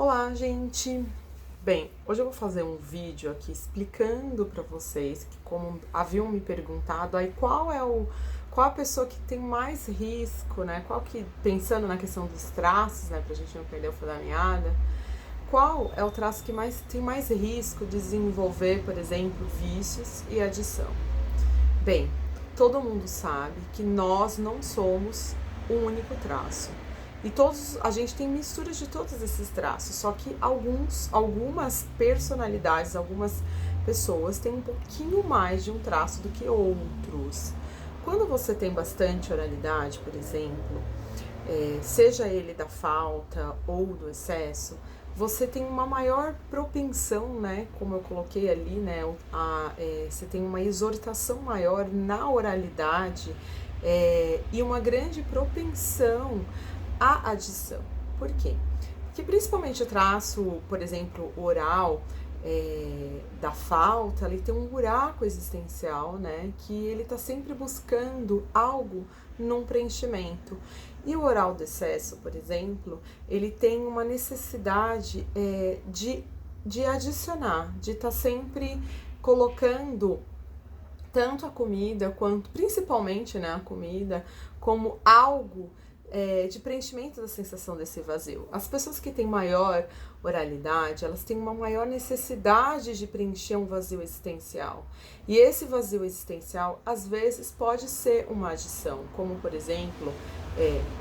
Olá, gente! Bem, hoje eu vou fazer um vídeo aqui explicando para vocês que, como haviam me perguntado, aí qual a pessoa que tem mais risco, né? Pensando na questão dos traços, né, pra gente não perder o fio da meada, qual é o traço que tem mais risco de desenvolver, por exemplo, vícios e adição? Bem, todo mundo sabe que nós não somos um único traço. E a gente tem misturas de todos esses traços, só que algumas personalidades, algumas pessoas têm um pouquinho mais de um traço do que outros. Quando você tem bastante oralidade, por exemplo, seja ele da falta ou do excesso, você tem uma maior propensão, né, como eu coloquei ali, né, você tem uma exortação maior na oralidade e uma grande propensão à adição. Por quê? Porque principalmente o traço, por exemplo, oral, da falta, ele tem um buraco existencial, né, que ele está sempre buscando algo num preenchimento. E o oral do excesso, por exemplo, ele tem uma necessidade de adicionar, de estar sempre colocando tanto a comida quanto, principalmente, né, a comida, como algo de preenchimento da sensação desse vazio. As pessoas que têm maior oralidade, elas têm uma maior necessidade de preencher um vazio existencial. E esse vazio existencial, às vezes, pode ser uma adição, como, por exemplo,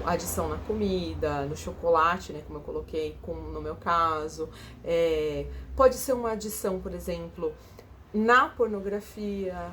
adição na comida, no chocolate, né, como eu coloquei, como no meu caso. Pode ser uma adição, por exemplo, na pornografia,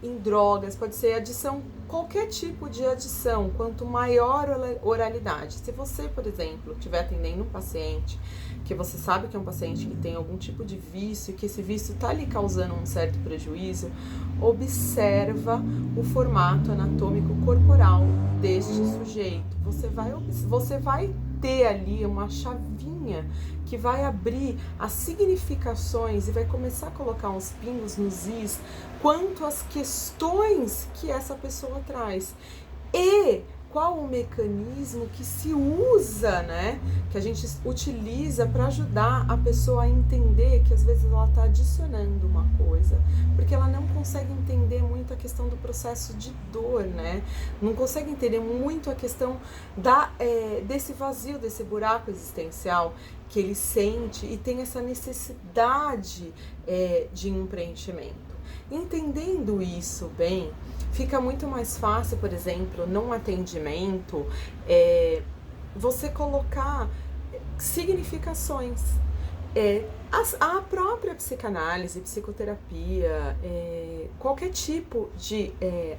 em drogas, pode ser adição, qualquer tipo de adição, quanto maior oralidade. Se você, por exemplo, estiver atendendo um paciente, que você sabe que é um paciente que tem algum tipo de vício, que esse vício está lhe causando um certo prejuízo, observa o formato anatômico corporal deste sujeito. Você vai ter ali uma chavinha que vai abrir as significações e vai começar a colocar uns pingos nos is quanto às questões que essa pessoa traz. E qual o mecanismo que se usa, né, que a gente utiliza para ajudar a pessoa a entender que às vezes ela está adicionando uma coisa, porque ela não consegue entender muito a questão do processo de dor, né, não consegue entender muito a questão desse vazio, desse buraco existencial que ele sente e tem essa necessidade de um preenchimento. Entendendo isso bem, fica muito mais fácil, por exemplo, num atendimento, você colocar significações. A própria psicanálise, psicoterapia, qualquer tipo de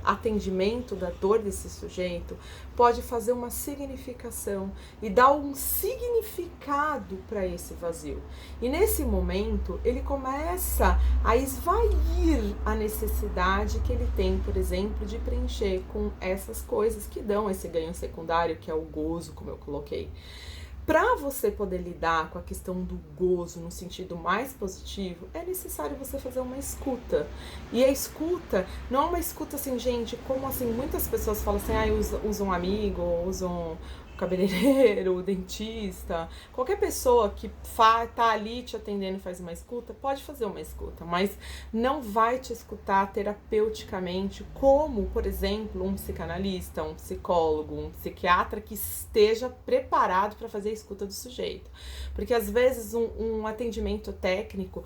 atendimento da dor desse sujeito pode fazer uma significação e dar um significado para esse vazio. E nesse momento ele começa a esvair a necessidade que ele tem, por exemplo, de preencher com essas coisas que dão esse ganho secundário, que é o gozo, como eu coloquei. Para você poder lidar com a questão do gozo no sentido mais positivo, é necessário você fazer uma escuta. E a escuta não é uma escuta assim, gente, como assim, muitas pessoas falam assim, usam um amigo, usam cabeleireiro, o dentista, qualquer pessoa que tá ali te atendendo e faz uma escuta, pode fazer uma escuta, mas não vai te escutar terapeuticamente como, por exemplo, um psicanalista, um psicólogo, um psiquiatra que esteja preparado para fazer a escuta do sujeito. Porque às vezes um atendimento técnico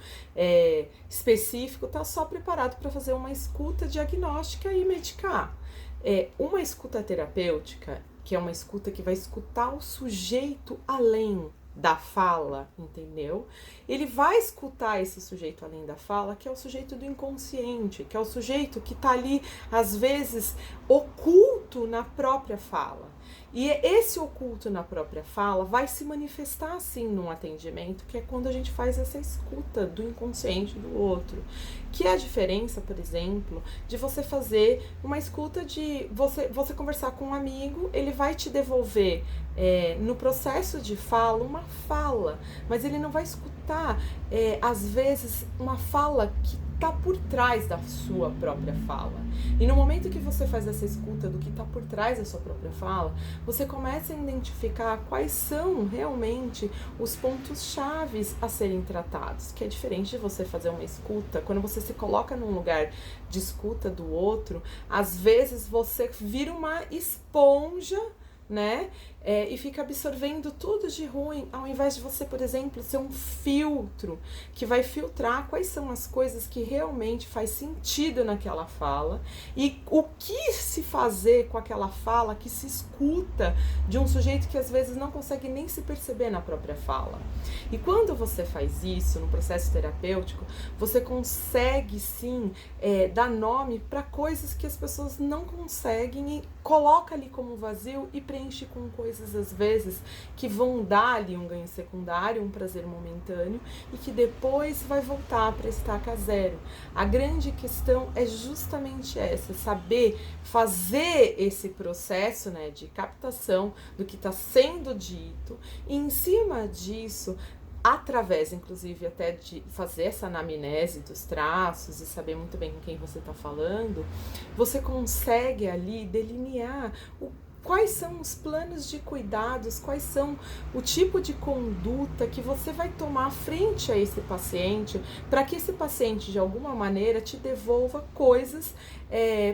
específico tá só preparado para fazer uma escuta diagnóstica e medicar. Uma escuta terapêutica, que é uma escuta que vai escutar o sujeito além da fala, entendeu? Ele vai escutar esse sujeito além da fala, que é o sujeito do inconsciente, que é o sujeito que tá ali, às vezes, oculto na própria fala. E esse oculto na própria fala vai se manifestar assim num atendimento, que é quando a gente faz essa escuta do inconsciente do outro. Que é a diferença, por exemplo, de você fazer uma escuta de você conversar com um amigo, ele vai te devolver no processo de fala uma fala, mas ele não vai escutar, às vezes, uma fala que está por trás da sua própria fala. E no momento que você faz essa escuta do que está por trás da sua própria fala, você começa a identificar quais são realmente os pontos chaves a serem tratados, que é diferente de você fazer uma escuta. Quando você se coloca num lugar de escuta do outro, às vezes você vira uma esponja, né? E fica absorvendo tudo de ruim, ao invés de você, por exemplo, ser um filtro que vai filtrar quais são as coisas que realmente faz sentido naquela fala e o que se fazer com aquela fala que se escuta de um sujeito que às vezes não consegue nem se perceber na própria fala. E quando você faz isso no processo terapêutico, você consegue sim dar nome para coisas que as pessoas não conseguem e coloca ali como vazio e preenche com coisas às vezes que vão dar ali um ganho secundário, um prazer momentâneo e que depois vai voltar para estaca zero. A grande questão é justamente essa, saber fazer esse processo, né, de captação do que está sendo dito e em cima disso, através, inclusive, até de fazer essa anamnese dos traços e saber muito bem com quem você está falando, você consegue ali delinear quais são os planos de cuidados, quais são o tipo de conduta que você vai tomar frente a esse paciente, para que esse paciente, de alguma maneira, te devolva coisas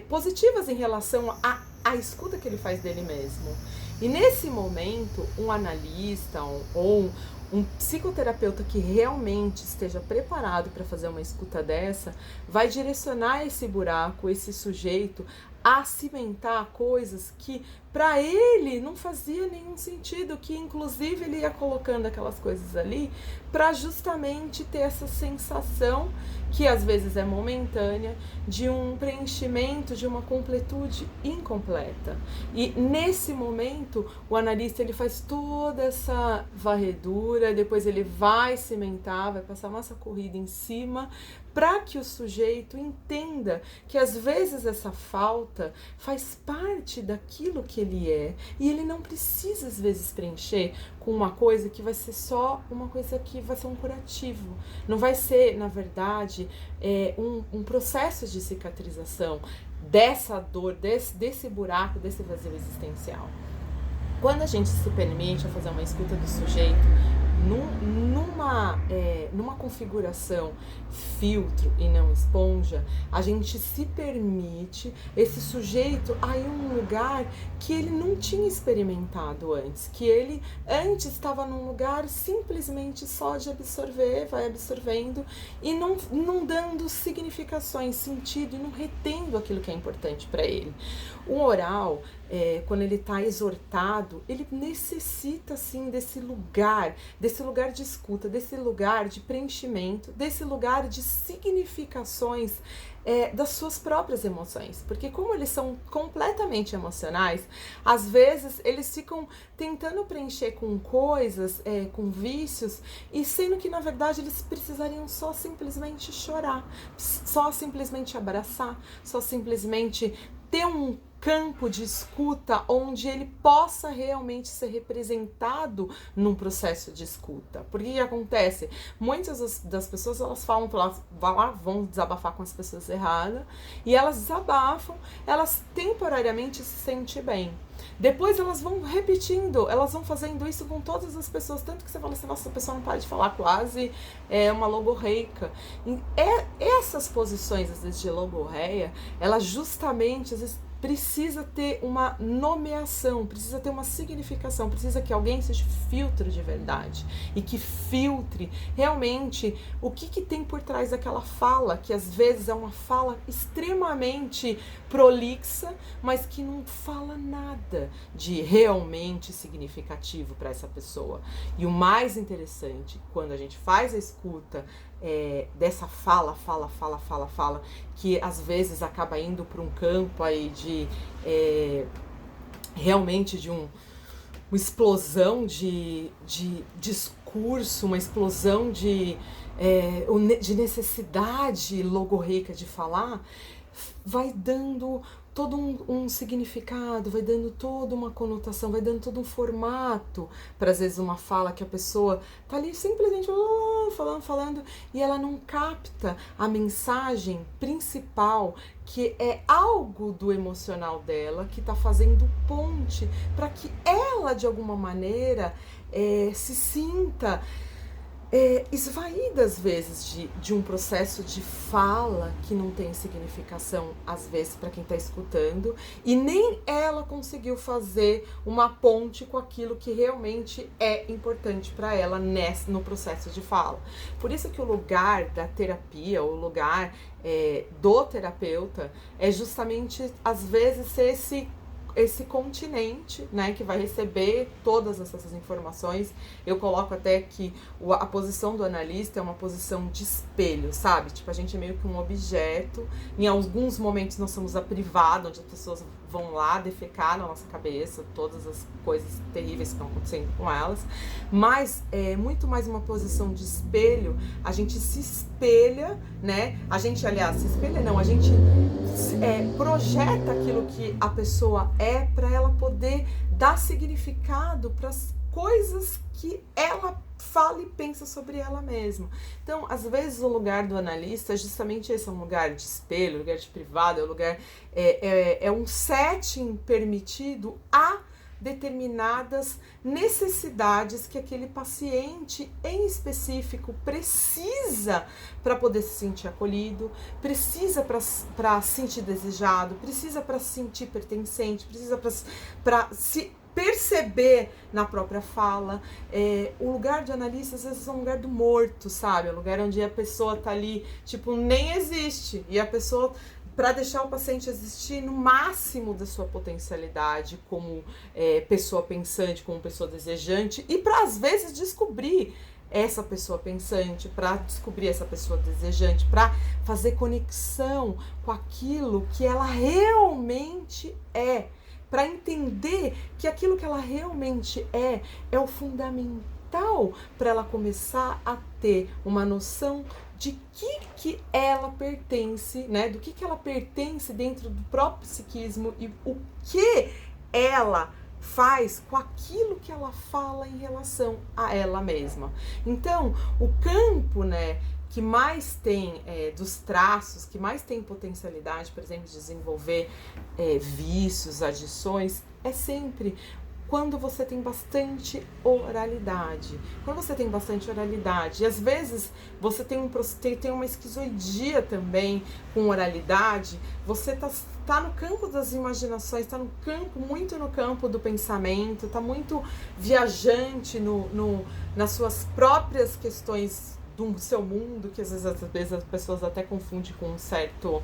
positivas em relação à escuta que ele faz dele mesmo. E nesse momento, um analista ou um psicoterapeuta que realmente esteja preparado para fazer uma escuta dessa, vai direcionar esse buraco, esse sujeito, a cimentar coisas que para ele não fazia nenhum sentido, que inclusive ele ia colocando aquelas coisas ali para justamente ter essa sensação, que às vezes é momentânea, de um preenchimento, de uma completude incompleta. E nesse momento, o analista ele faz toda essa varredura, depois ele vai cimentar, vai passar massa corrida em cima, para que o sujeito entenda que às vezes essa falta faz parte daquilo que ele é e ele não precisa às vezes preencher com uma coisa que vai ser só uma coisa que vai ser um curativo. Não vai ser, na verdade, um processo de cicatrização dessa dor, desse buraco, desse vazio existencial. Quando a gente se permite a fazer uma escuta do sujeito, numa configuração filtro e não esponja, a gente se permite esse sujeito a ir em um lugar que ele não tinha experimentado antes, que ele antes estava num lugar simplesmente só de absorver, vai absorvendo e não dando significações, sentido e não retendo aquilo que é importante para ele. O oral, quando ele está exortado, ele necessita sim desse lugar de escuta, desse lugar de preenchimento, desse lugar de significações das suas próprias emoções, porque como eles são completamente emocionais, às vezes eles ficam tentando preencher com coisas, com vícios, e sendo que na verdade eles precisariam só simplesmente chorar, só simplesmente abraçar, só simplesmente ter um campo de escuta onde ele possa realmente ser representado num processo de escuta. Porque o que acontece? Muitas das pessoas, elas falam, vão desabafar com as pessoas erradas, e elas desabafam, elas temporariamente se sentem bem. Depois elas vão repetindo, elas vão fazendo isso com todas as pessoas, tanto que você fala assim, nossa, a pessoa não para de falar, quase uma logorreica. E essas posições, às vezes, de logorreia, elas justamente, às vezes, precisa ter uma nomeação, precisa ter uma significação, precisa que alguém seja filtro de verdade e que filtre realmente o que tem por trás daquela fala, que às vezes é uma fala extremamente prolixa, mas que não fala nada de realmente significativo para essa pessoa. E o mais interessante, quando a gente faz a escuta dessa fala, que às vezes acaba indo para um campo aí de realmente de uma explosão de discurso, uma explosão de necessidade logorreica de falar, vai dando todo um significado, vai dando toda uma conotação, vai dando todo um formato para às vezes uma fala que a pessoa tá ali simplesmente falando e ela não capta a mensagem principal, que é algo do emocional dela que tá fazendo ponte para que ela de alguma maneira se sinta esvaída às vezes de um processo de fala que não tem significação às vezes para quem está escutando, e nem ela conseguiu fazer uma ponte com aquilo que realmente é importante para ela no processo de fala. Por isso que o lugar da terapia, o lugar do terapeuta é justamente às vezes ser esse continente, né, que vai receber todas essas informações. Eu coloco até que a posição do analista é uma posição de espelho, sabe? Tipo, a gente é meio que um objeto. Em alguns momentos nós somos a privada, onde as pessoas vão lá defecar na nossa cabeça todas as coisas terríveis que estão acontecendo com elas, mas é muito mais uma posição de espelho. A gente se espelha, né? A gente, aliás, se espelha não, a gente projeta aquilo que a pessoa é para ela poder dar significado para as coisas que ela fala e pensa sobre ela mesma. Então, às vezes o lugar do analista é justamente esse, é um lugar de espelho, lugar de privado, é um lugar, é um setting permitido a determinadas necessidades que aquele paciente em específico precisa para poder se sentir acolhido, precisa para se sentir desejado, precisa para se sentir pertencente, precisa para se perceber na própria fala. O lugar de analista às vezes é um lugar do morto, sabe? É um lugar onde a pessoa tá ali, tipo, nem existe, e a pessoa, para deixar o paciente existir no máximo da sua potencialidade como pessoa pensante, como pessoa desejante, e para às vezes descobrir essa pessoa pensante, para descobrir essa pessoa desejante, para fazer conexão com aquilo que ela realmente é, para entender que aquilo que ela realmente é o fundamental para ela começar a ter uma noção de que ela pertence, né? Do que ela pertence dentro do próprio psiquismo e o que ela faz com aquilo que ela fala em relação a ela mesma. Então, o campo, né, que mais tem dos traços, que mais tem potencialidade, por exemplo, de desenvolver vícios, adições, é sempre quando você tem bastante oralidade. Quando você tem bastante oralidade, e às vezes você tem uma esquizoidia também com oralidade, você tá no campo das imaginações, tá muito no campo do pensamento, tá muito viajante nas suas próprias questões do seu mundo, que às vezes as pessoas até confundem com um certo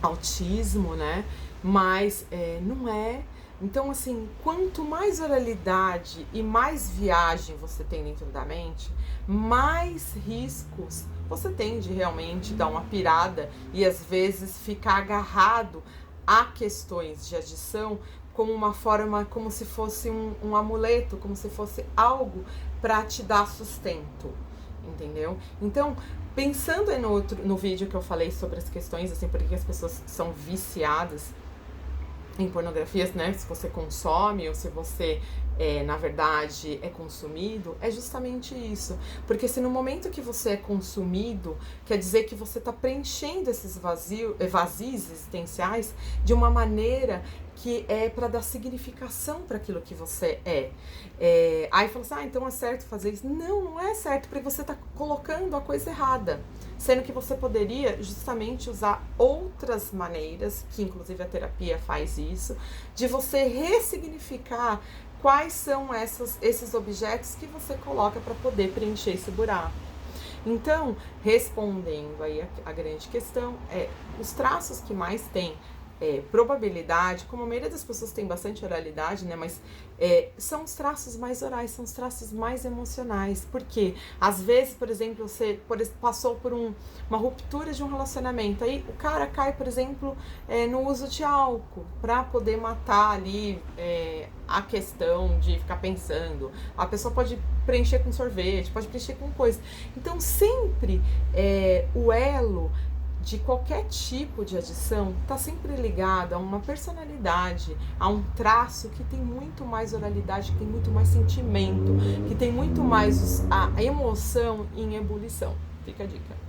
autismo, né? Mas não é. Então, assim, quanto mais oralidade e mais viagem você tem dentro da mente, mais riscos você tem de realmente dar uma pirada e às vezes ficar agarrado a questões de adição como uma forma, como se fosse um amuleto, como se fosse algo para te dar sustento, entendeu? Então, pensando aí no vídeo que eu falei sobre as questões, assim, porque as pessoas são viciadas em pornografias, né? Se você consome ou se você, na verdade, é consumido, é justamente isso. Porque se no momento que você é consumido, quer dizer que você está preenchendo esses vazios existenciais de uma maneira que é para dar significação para aquilo que você é. Aí fala assim, então é certo fazer isso? Não, não é certo, porque você está colocando a coisa errada. Sendo que você poderia justamente usar outras maneiras, que inclusive a terapia faz isso, de você ressignificar quais são esses objetos que você coloca para poder preencher esse buraco. Então, respondendo aí a grande questão, os traços que mais tem probabilidade, como a maioria das pessoas tem bastante oralidade, né, mas são os traços mais orais, são os traços mais emocionais, porque às vezes, por exemplo, você passou por uma ruptura de um relacionamento, aí o cara cai, por exemplo, no uso de álcool, para poder matar ali a questão de ficar pensando. A pessoa pode preencher com sorvete, pode preencher com coisa. Então sempre o elo de qualquer tipo de adição está sempre ligada a uma personalidade, a um traço que tem muito mais oralidade, que tem muito mais sentimento, que tem muito mais a emoção em ebulição. Fica a dica.